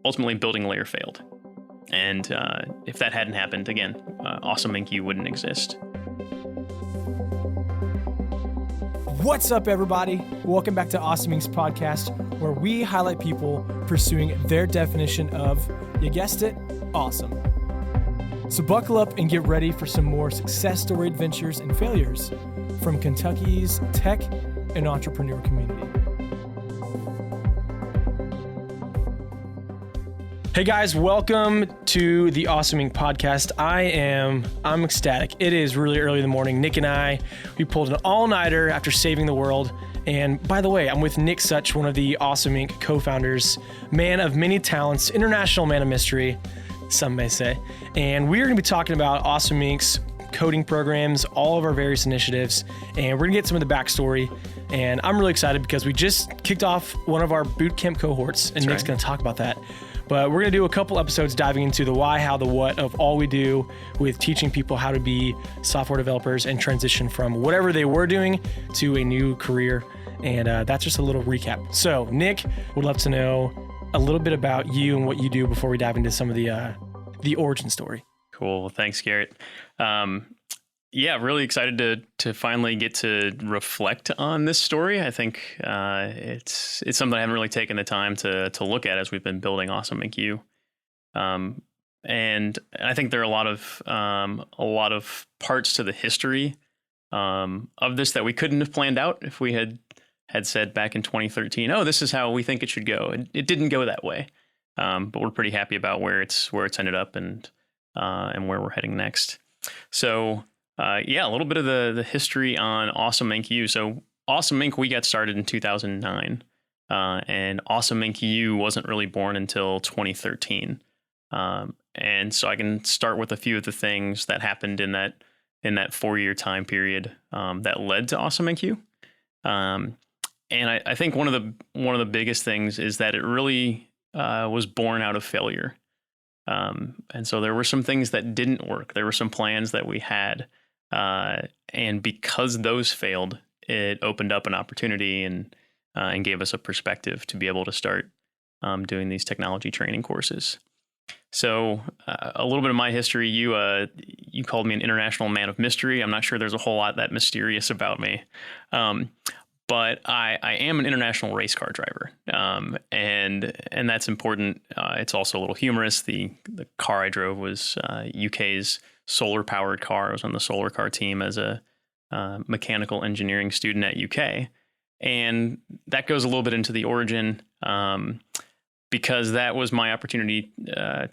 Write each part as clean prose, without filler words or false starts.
ultimately building layer failed. And if that hadn't happened, again, Awesome Inc. wouldn't exist. What's up, everybody? Welcome back to Awesome Inc.'s podcast, where we highlight people pursuing their definition of, you guessed it, awesome. So buckle up and get ready for some more success story adventures and failures from Kentucky's tech and entrepreneur community. Hey guys, welcome to the Awesome Inc. podcast. I'm ecstatic. It is really early in the morning. Nick and I, we pulled an all-nighter after saving the world. And by the way, I'm with Nick Such, one of the Awesome Inc. co-founders, man of many talents, international man of mystery, some may say. And we're going to be talking about Awesome Inc.'s coding programs, all of our various initiatives, and we're going to get some of the backstory. And I'm really excited because we just kicked off one of our Bootcamp cohorts, and Nick's going to talk about that. But we're going to do a couple episodes diving into the why, how, the what of all we do with teaching people how to be software developers and transition from whatever they were doing to a new career. And that's just a little recap. So Nick, would love to know a little bit about you and what you do before we dive into some of the origin story. Cool. Thanks, Garrett. Yeah, really excited to finally get to reflect on this story. I think it's something I haven't really taken the time to look at as we've been building Awesome Inc. And I think there are a lot of parts to the history of this that we couldn't have planned out if we had said back in 2013, oh, this is how we think it should go. It didn't go that way, but we're pretty happy about where it's ended up and where we're heading next. So. A little bit of the history on Awesome Inc. So Awesome Inc. we got started in 2009, and Awesome Inc. wasn't really born until 2013. And so I can start with a few of the things that happened in that 4-year time period that led to Awesome Inc. And I think one of the biggest things is that it really was born out of failure. And so there were some things that didn't work. There were some plans that we had. And because those failed, it opened up an opportunity and gave us a perspective to be able to start doing these technology training courses. So a little bit of my history, you called me an international man of mystery. I'm not sure there's a whole lot that mysterious about me. But I am an international race car driver, and that's important. It's also a little humorous. The car I drove was UK's solar-powered car. I was on the solar car team as a mechanical engineering student at UK, and that goes a little bit into the origin because that was my opportunity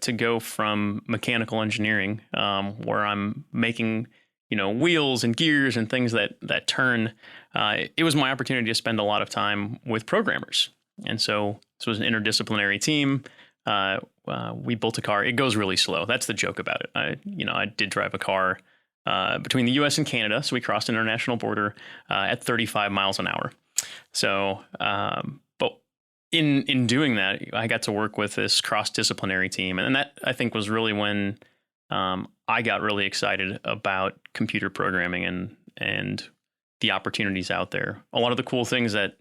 to go from mechanical engineering, where I'm making wheels and gears and things that turn. It was my opportunity to spend a lot of time with programmers. And so this was an interdisciplinary team. We built a car. It goes really slow. That's the joke about it. I did drive a car between the US and Canada. So we crossed an international border at 35 miles an hour. So, but in doing that, I got to work with this cross-disciplinary team. And that, I think, was really when I got really excited about computer programming and the opportunities out there. A lot of the cool things that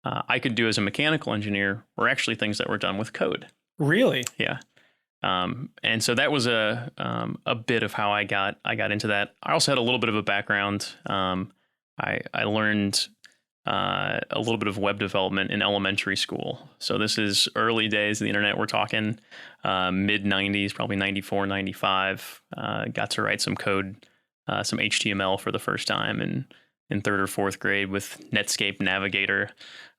I could do as a mechanical engineer were actually things that were done with code. Really? Yeah. And so that was a bit of how I got into that. I also had a little bit of a background. I learned a little bit of web development in elementary school. So this is early days of the internet. We're talking mid 90s, probably 94, 95. Got to write some code, some HTML for the first time in third or fourth grade with Netscape Navigator.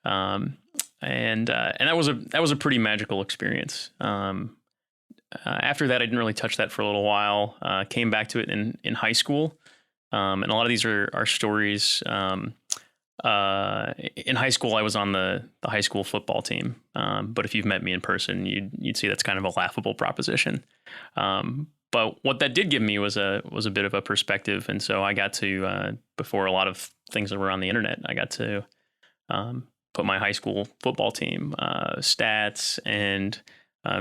And that was a pretty magical experience. After that, I didn't really touch that for a little while. Came back to it in high school. And a lot of these are stories. In high school, I was on the high school football team. But if you've met me in person, you'd see that's kind of a laughable proposition. But what that did give me was a bit of a perspective. And so I got to, before a lot of things that were on the internet, I got to put my high school football team stats and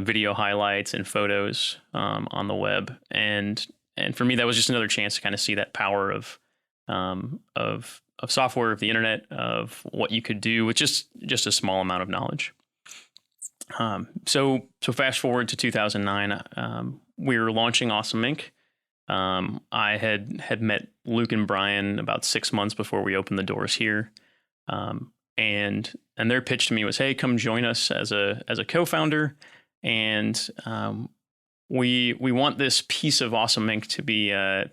video highlights and photos on the web. And for me, that was just another chance to kind of see that power of software, of the internet, of what you could do with just a small amount of knowledge. So fast forward to 2009, we were launching Awesome Inc. I had met Luke and Brian about 6 months before we opened the doors here. And their pitch to me was, hey, come join us as a co-founder. And we want this piece of Awesome Inc. to be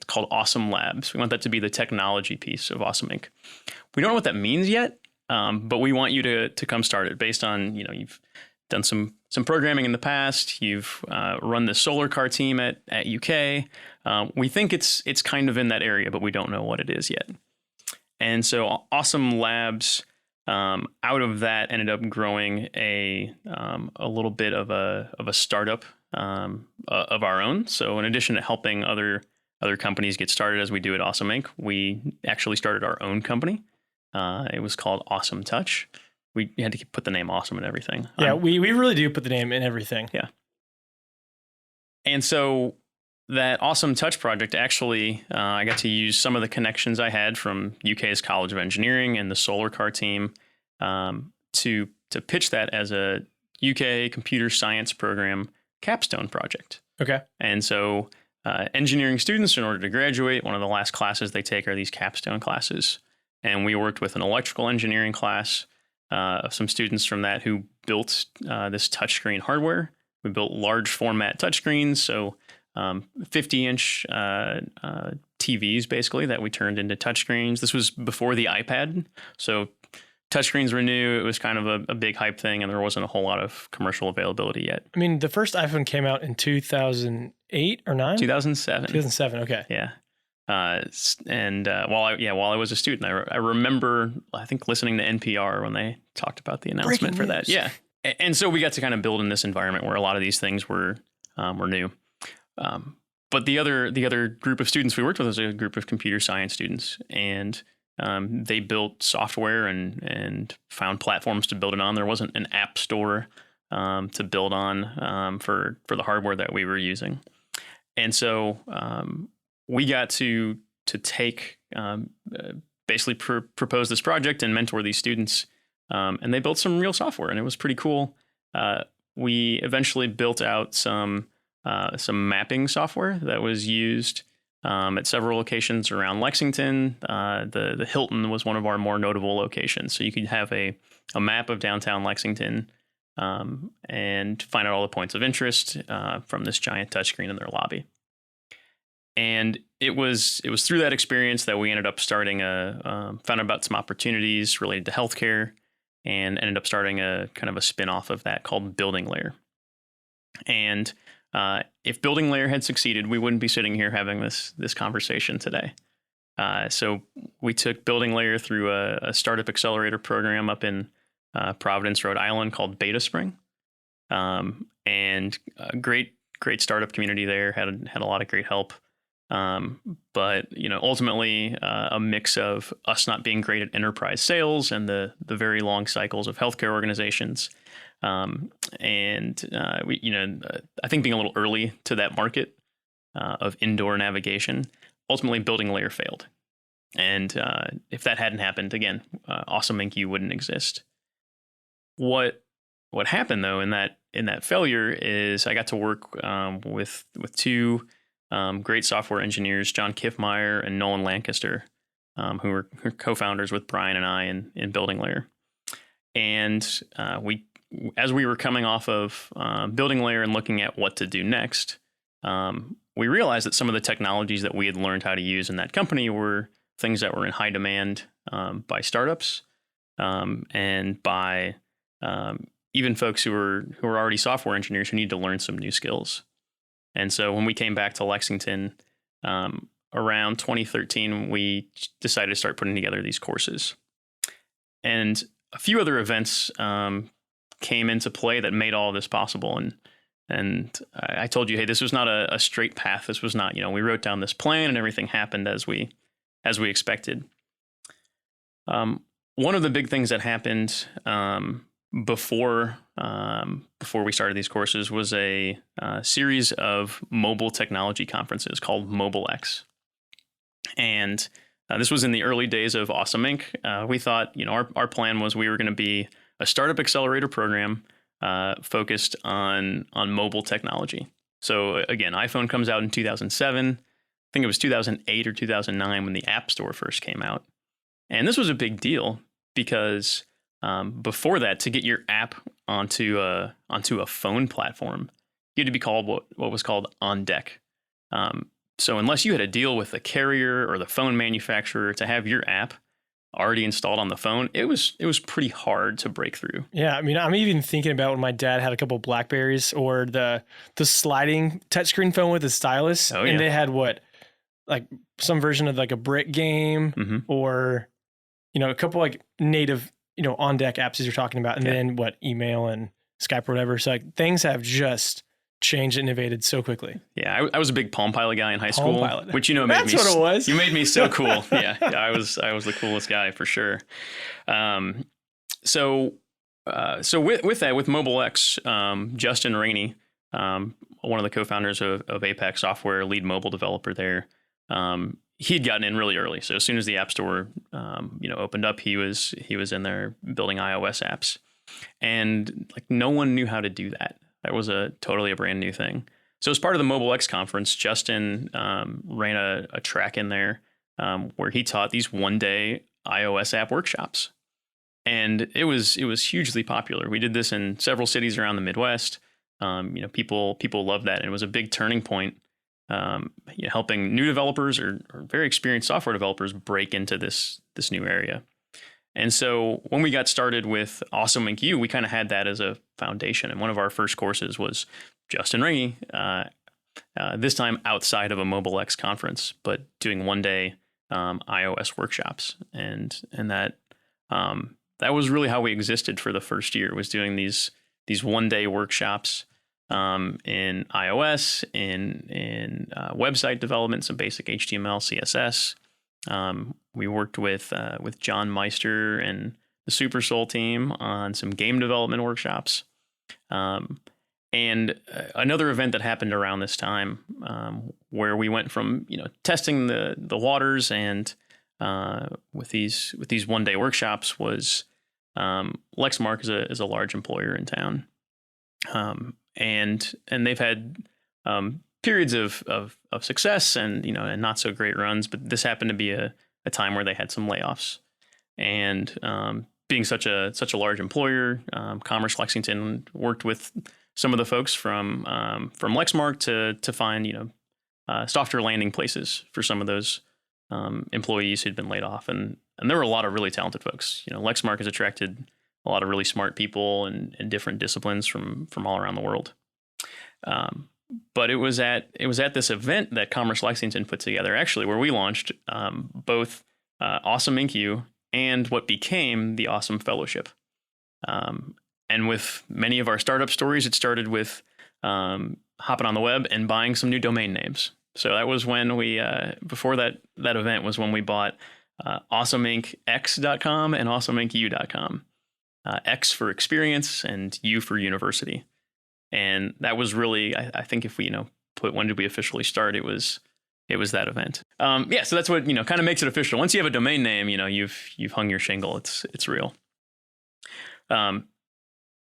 called Awesome Labs. We want that to be the technology piece of Awesome Inc. We don't know what that means yet, but we want you to come start it based on, you've done some programming in the past. You've run the solar car team at UK. We think it's kind of in that area, but we don't know what it is yet. And so Awesome Labs, out of that, ended up growing a little bit of a startup of our own. So in addition to helping other companies get started as we do at Awesome Inc., we actually started our own company. It was called Awesome Touch. We had to put the name Awesome in everything. Yeah, we really do put the name in everything. Yeah. And so that Awesome Touch project, actually, I got to use some of the connections I had from UK's College of Engineering and the solar car team to pitch that as a UK computer science program capstone project. Okay. And so engineering students, in order to graduate, one of the last classes they take are these capstone classes. And we worked with an electrical engineering class, some students from that who built this touchscreen hardware. We built large format touchscreens, so 50-inch TVs, basically, that we turned into touchscreens. This was before the iPad, so touchscreens were new. It was kind of a big hype thing, and there wasn't a whole lot of commercial availability yet. I mean, the first iPhone came out in 2008 or 9? 2007. 2007, okay. Yeah. While I was a student, I remember, I think, listening to NPR when they talked about the announcement for that. Yeah. And so we got to kind of build in this environment where a lot of these things were new. But the other group of students we worked with was a group of computer science students, and they built software and found platforms to build it on. There wasn't an app store to build on for the hardware that we were using. And so we got to take basically propose this project and mentor these students, and they built some real software, and it was pretty cool. We eventually built out some mapping software that was used at several locations around Lexington. The Hilton was one of our more notable locations, so you could have a map of downtown Lexington and find out all the points of interest from this giant touchscreen in their lobby. And it was through that experience that we ended up starting found out about some opportunities related to healthcare, and ended up starting a kind of a spin-off of that called Building Layer. And if Building Layer had succeeded, we wouldn't be sitting here having this conversation today. So we took Building Layer through a startup accelerator program up in Providence, Rhode Island called Beta Spring, and a great startup community there. Had a lot of great help. But ultimately a mix of us not being great at enterprise sales and the very long cycles of healthcare organizations. We I think being a little early to that market of indoor navigation, ultimately Building Layer failed. And if that hadn't happened, again, Awesome Inc. wouldn't exist. What happened though in that failure is I got to work with two great software engineers, John Kiffmeyer and Nolan Lancaster, who were co-founders with Brian and I in Building Layer. And as we were coming off of Building Layer and looking at what to do next, we realized that some of the technologies that we had learned how to use in that company were things that were in high demand by startups and by even folks who were already software engineers who need to learn some new skills. And so when we came back to Lexington around 2013, we decided to start putting together these courses. And a few other events came into play that made all of this possible. And I told you, hey, this was not a straight path. This was not, we wrote down this plan and everything happened as we expected. One of the big things that happened before we started these courses was a series of mobile technology conferences called MobileX. And this was in the early days of Awesome Inc. We thought, our plan was we were going to be a startup accelerator program focused on mobile technology. So again, iPhone comes out in 2007. I think it was 2008 or 2009 when the App Store first came out. And this was a big deal because before that, to get your app onto a phone platform, you had to be called what was called on deck. So unless you had a deal with the carrier or the phone manufacturer to have your app already installed on the phone, it was pretty hard to break through. Yeah, I mean, I'm even thinking about when my dad had a couple of Blackberries or the sliding touchscreen phone with the stylus, Oh, yeah. and they had like some version of like a brick game or a couple like native on deck apps as you're talking about, and then email and Skype or whatever. So like things have just changed and innovated so quickly. Yeah, I was a big Palm Pilot guy in high school, which made That's me. what it was. You made me so cool. Yeah, I was the coolest guy for sure. So with that, with Mobile X, Justin Rainey, one of the co-founders of Apex Software, lead mobile developer there, he'd gotten in really early. So as soon as the App Store, opened up, he was in there building iOS apps, and like no one knew how to do that. That was totally a brand new thing. So as part of the Mobile X conference, Justin ran a track in there where he taught these one-day iOS app workshops, and it was hugely popular. We did this in several cities around the Midwest. People loved that, and it was a big turning point, helping new developers or very experienced software developers break into this new area. And so when we got started with Awesome Inc. U, we kind of had that as a foundation. And one of our first courses was Justin Rainey, this time outside of a Mobile X conference, but doing one-day iOS workshops. And that was really how we existed for the first year, was doing these one-day workshops in iOS, in website development, some basic HTML, CSS. We worked with John Meister and the Super Soul team on some game development workshops. And another event that happened around this time, where we went from testing the waters and with these one-day workshops, was Lexmark is a large employer in town, and they've had periods of success and and not so great runs, but this happened to be a time where they had some layoffs. And being such a large employer, Commerce Lexington worked with some of the folks from Lexmark to find softer landing places for some of those employees who'd been laid off, and there were a lot of really talented folks. Lexmark has attracted a lot of really smart people in different disciplines from all around the world. But it was at this event that Commerce Lexington put together, actually, where we launched both Awesome Inc. U and what became the Awesome Fellowship. And with many of our startup stories, it started with hopping on the web and buying some new domain names. So that was when we, before that event, was when we bought awesomeinc.x.com and awesomeincu.com. X for experience and U for university. And that was really, I think, if we put when did we officially start, it was that event. So that's what kind of makes it official. Once you have a domain name, you've hung your shingle. It's real.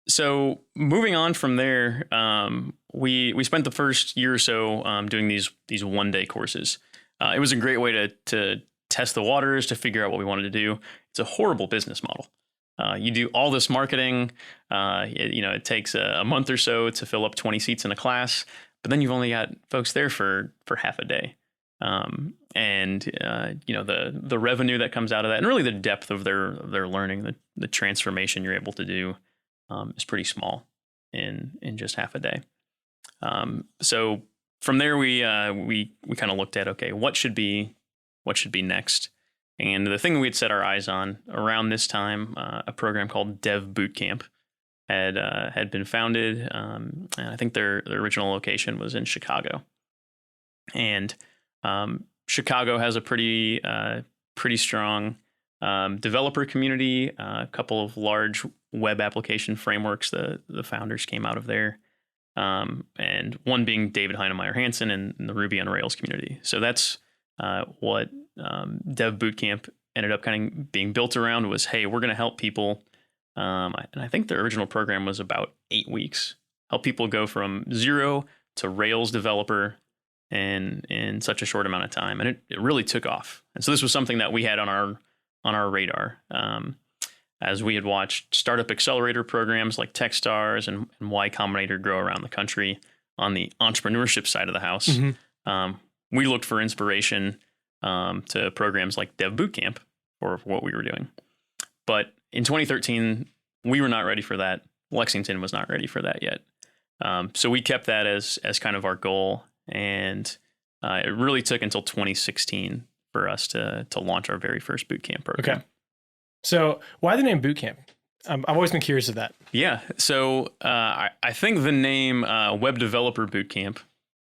So moving on from there, we spent the first year or so doing these one-day courses. It was a great way to test the waters, to figure out what we wanted to do. It's a horrible business model. You do all this marketing, it takes a month or so to fill up 20 seats in a class, but then you've only got folks there for half a day. And the revenue that comes out of that, and really the depth of their learning, the transformation you're able to do, is pretty small in just half a day. So from there, we kind of looked at, okay, what should be next? And the thing we'd set our eyes on around this time, a program called Dev Bootcamp had been founded. And I think their original location was in Chicago. And Chicago has a pretty strong developer community, a couple of large web application frameworks. The founders came out of there. And one being David Heinemeier Hansen and the Ruby on Rails community. So that's what Dev Bootcamp ended up kind of being built around, was, hey, we're going to help people And I think the original program was about 8 weeks. Help people go from zero to Rails developer in such a short amount of time, and it really took off. And so this was something that we had on our radar, as we had watched startup accelerator programs like Techstars and Y Combinator grow around the country on the entrepreneurship side of the house. We looked for inspiration to programs like Dev Bootcamp for what we were doing. But in 2013, we were not ready for that. Lexington was not ready for that yet. So we kept that as kind of our goal. And it really took until 2016 for us to launch our very first bootcamp program. Okay. So why the name Bootcamp? I've always been curious of that. Yeah. So I think the name Web Developer Bootcamp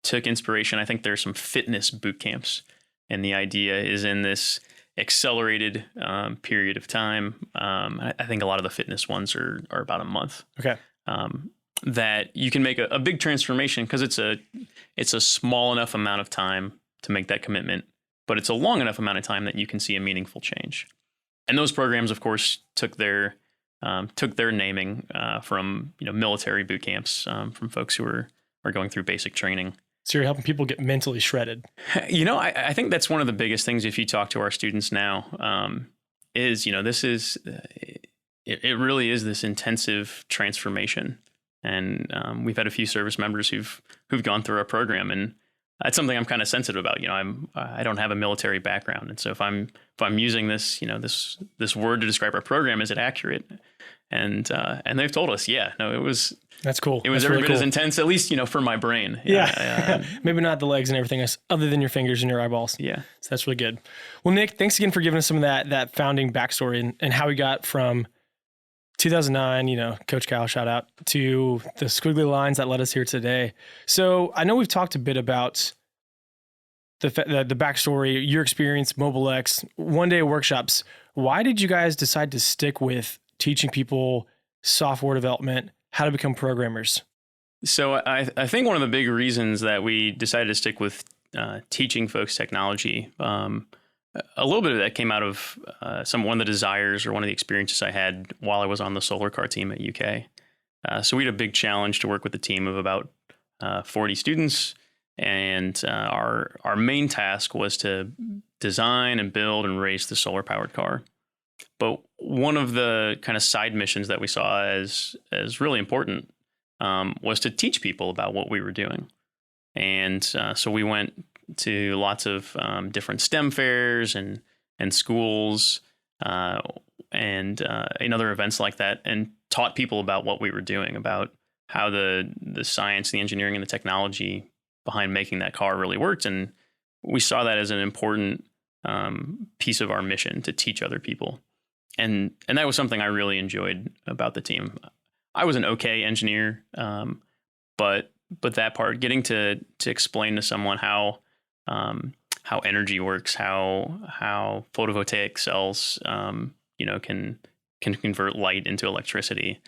took inspiration. I think there's some fitness boot camps, and the idea is in this accelerated period of time. I think a lot of the fitness ones are about a month. Okay. That you can make a big transformation because it's a small enough amount of time to make that commitment, but it's a long enough amount of time that you can see a meaningful change. And those programs, of course, took their naming from military boot camps, from folks who are going through basic training. So you're helping people get mentally shredded. I think that's one of the biggest things if you talk to our students now, is this is it really is this intensive transformation. And we've had a few service members who've gone through our program, and that's something I'm kind of sensitive about. I don't have a military background, and so if I'm using this this word to describe our program, is it accurate? And they've told us, that's cool. It was that's every really bit cool. as intense, at least for my brain. Maybe not the legs and everything else, other than your fingers and your eyeballs. Yeah, so that's really good. Well, Nick, thanks again for giving us some of that founding backstory and how we got from 2009, Coach Kyle, shout out, to the squiggly lines that led us here today. So I know we've talked a bit about the backstory, your experience, MobileX, one-day workshops. Why did you guys decide to stick with teaching people software development, how to become programmers? So I think one of the big reasons that we decided to stick with teaching folks technology, a little bit of that came out of one of the desires or one of the experiences I had while I was on the solar car team at UK. So we had a big challenge to work with a team of about 40 students, and our main task was to design and build and race the solar powered car. But one of the kind of side missions that we saw as really important was to teach people about what we were doing. And so we went to lots of different STEM fairs and schools and other events like that, and taught people about what we were doing, about how the science, the engineering, and the technology behind making that car really worked. And we saw that as an important piece of our mission to teach other people. And that was something I really enjoyed about the team. I was an okay engineer, but that part, getting to explain to someone how energy works, how photovoltaic cells, can convert light into electricity.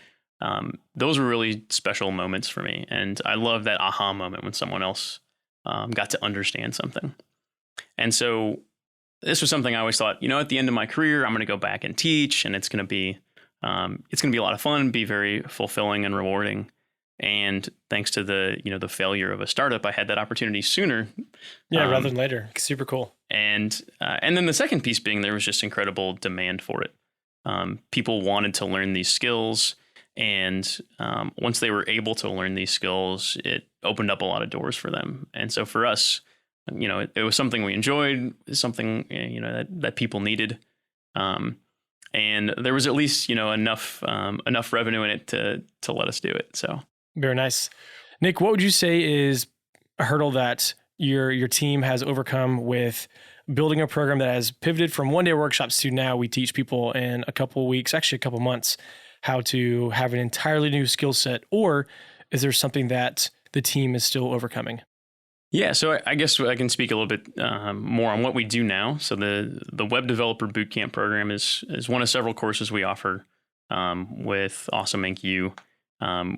Those were really special moments for me, and I love that aha moment when someone else got to understand something. And so this was something I always thought, at the end of my career, I'm going to go back and teach, and it's going to be a lot of fun, be very fulfilling and rewarding. And thanks to the failure of a startup, I had that opportunity sooner. Yeah, rather than later. Super cool. And then the second piece being there was just incredible demand for it. People wanted to learn these skills, and once they were able to learn these skills, it opened up a lot of doors for them. And so for us, it was something we enjoyed, something that people needed, and there was at least enough revenue in it to let us do it. So. Very nice. Nick, what would you say is a hurdle that your team has overcome with building a program that has pivoted from one-day workshops to now we teach people in a couple of weeks, actually a couple of months, how to have an entirely new skill set? Or is there something that the team is still overcoming? Yeah, so I guess I can speak a little bit more on what we do now. So the Web Developer Bootcamp program is one of several courses we offer with Awesome Inc. U.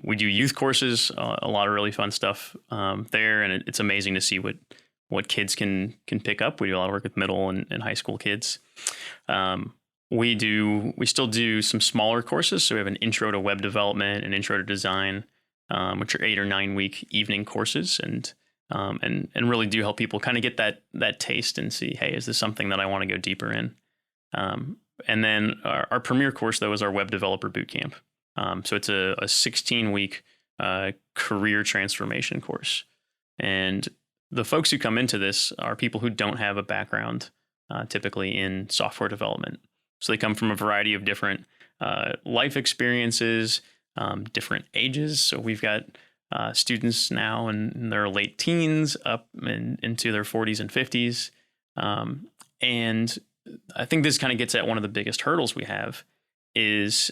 We do youth courses, a lot of really fun stuff there, and it's amazing to see what kids can pick up. We do a lot of work with middle and high school kids. we still do some smaller courses. So we have an intro to web development, an intro to design, which are 8 or 9 week evening courses, and really do help people kind of get that taste and see, hey, is this something that I want to go deeper in? And then our premier course, though, is our web developer bootcamp. So it's a 16-week career transformation course. And the folks who come into this are people who don't have a background typically in software development. So they come from a variety of different life experiences, different ages. So we've got students now in their late teens up into their 40s and 50s. And I think this kind of gets at one of the biggest hurdles we have is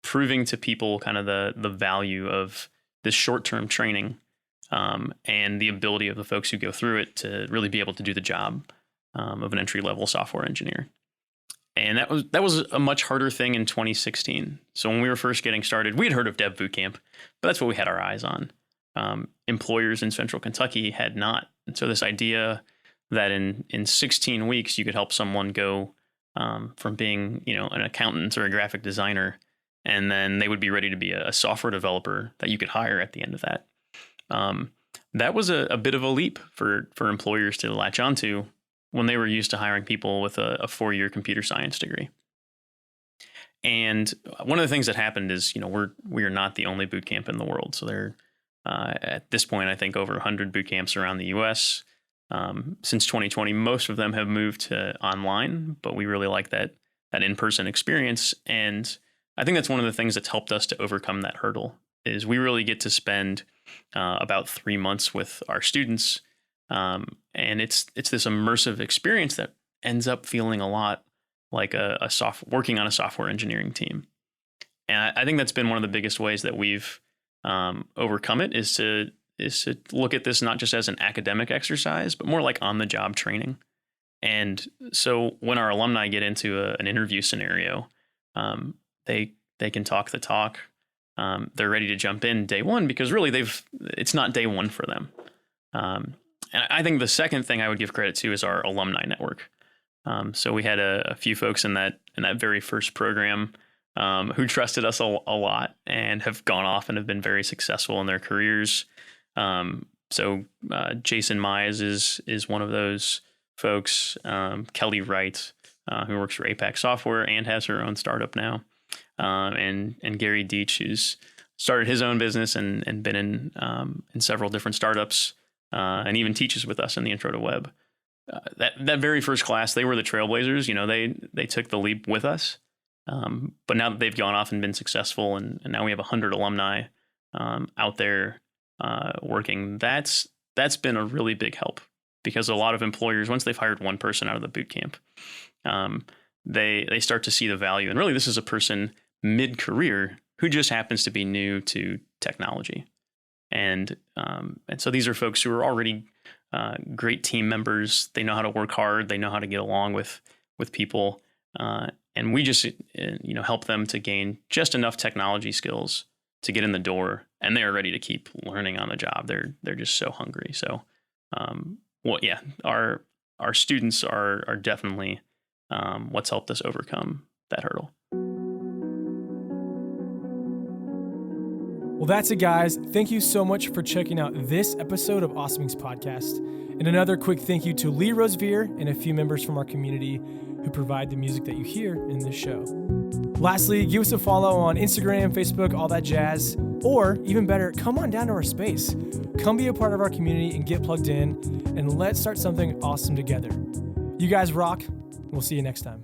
proving to people kind of the value of this short-term training and the ability of the folks who go through it to really be able to do the job of an entry-level software engineer. And that was a much harder thing in 2016. So when we were first getting started, we had heard of Dev Bootcamp, but that's what we had our eyes on. Employers in Central Kentucky had not. And so this idea that in 16 weeks you could help someone go from being, an accountant or a graphic designer, and then they would be ready to be a software developer that you could hire at the end of that. That was a bit of a leap for employers to latch onto when they were used to hiring people with a 4-year computer science degree. And one of the things that happened is, we are not the only boot camp in the world. So there, at this point, I think over 100 boot camps around the U.S. Since 2020, most of them have moved to online, but we really like that in-person experience. And I think that's one of the things that's helped us to overcome that hurdle is we really get to spend about 3 months with our students. And it's this immersive experience that ends up feeling a lot like working on a software engineering team. And I think that's been one of the biggest ways that we've overcome it is to look at this not just as an academic exercise, but more like on-the-job training. And so when our alumni get into an interview scenario, they can talk the talk. They're ready to jump in day one because really it's not day one for them. And I think the second thing I would give credit to is our alumni network. So we had a few folks in that very first program who trusted us a lot and have gone off and have been very successful in their careers. So Jason Mize is one of those folks. Kelly Wright, who works for APAC Software and has her own startup now. And Gary Deach, who's started his own business and been in several different startups. And even teaches with us in the Intro to Web. That very first class, they were the trailblazers. They took the leap with us. But now that they've gone off and been successful, and now we have 100 alumni out there working, that's been a really big help because a lot of employers, once they've hired one person out of the boot camp, they start to see the value. And really, this is a person mid-career who just happens to be new to technology. And so these are folks who are already great team members. They know how to work hard. They know how to get along with people. And we just help them to gain just enough technology skills to get in the door, and they are ready to keep learning on the job. They're just so hungry. So, our students are definitely what's helped us overcome that hurdle. Well, that's it, guys. Thank you so much for checking out this episode of Awesoming's podcast. And another quick thank you to Lee Rosevere and a few members from our community who provide the music that you hear in this show. Lastly, give us a follow on Instagram, Facebook, all that jazz. Or even better, come on down to our space. Come be a part of our community and get plugged in, and let's start something awesome together. You guys rock. We'll see you next time.